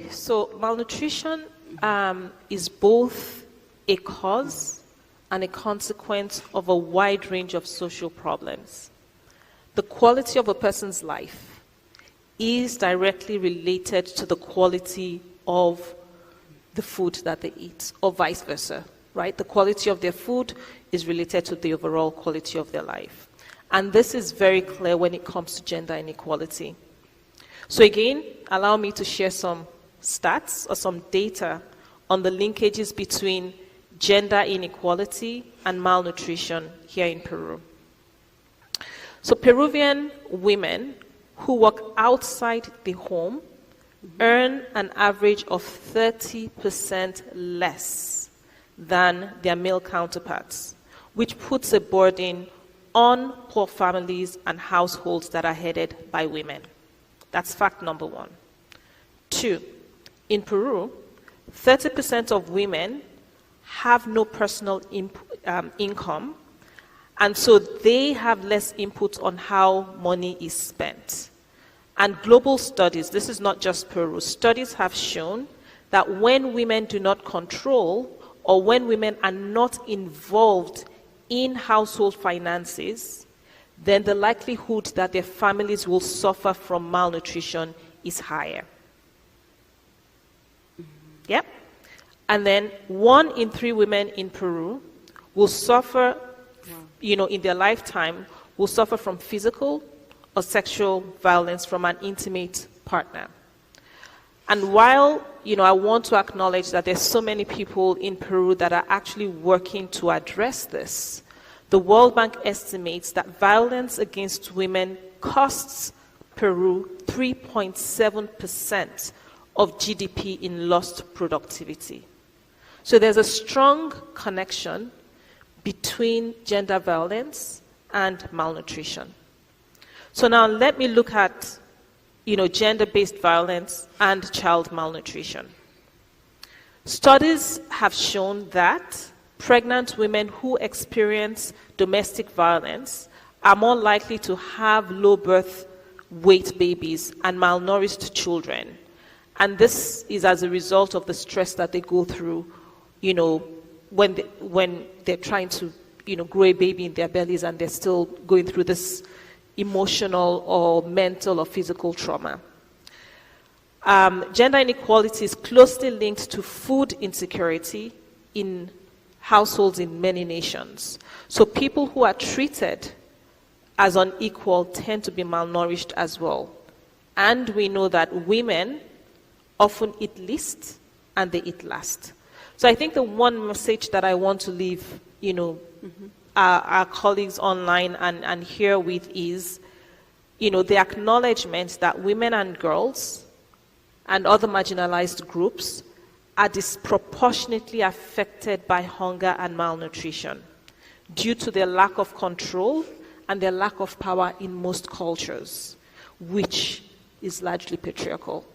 So malnutrition is both a cause and a consequence of a wide range of social problems. The quality of a person's life is directly related to the quality of the food that they eat, or vice versa, right? The quality of their food is related to the overall quality of their life. And this is very clear when it comes to gender inequality. So again, allow me to share some stats or some data on the linkages between gender inequality and malnutrition here in Peru. So Peruvian women who work outside the home earn an average of 30% less than their male counterparts, which puts a burden on poor families and households that are headed by women. That's fact number one. 2, in Peru, 30% of women have no personal income, and so they have less input on how money is spent. And global studies, this is not just Peru, studies have shown that when women do not control, or when women are not involved in household finances, then the likelihood that their families will suffer from malnutrition is higher. Yep. And then 1 in 3 women in Peru will suffer, in their lifetime, will suffer from physical or sexual violence from an intimate partner. And while, I want to acknowledge that there's so many people in Peru that are actually working to address this, the World Bank estimates that violence against women costs Peru 3.7% of GDP in lost productivity. So there's a strong connection between gender violence and malnutrition. So now let me look at, gender-based violence and child malnutrition. Studies have shown that pregnant women who experience domestic violence are more likely to have low birth weight babies and malnourished children. And this is as a result of the stress that they go through, when they're trying to, grow a baby in their bellies and they're still going through this emotional or mental or physical trauma. Gender inequality is closely linked to food insecurity in households in many nations. So people who are treated as unequal tend to be malnourished as well. And we know that women often eat least and they eat last. So I think the one message that I want to leave, our colleagues online and here with is, the acknowledgement that women and girls and other marginalized groups are disproportionately affected by hunger and malnutrition due to their lack of control and their lack of power in most cultures, which is largely patriarchal.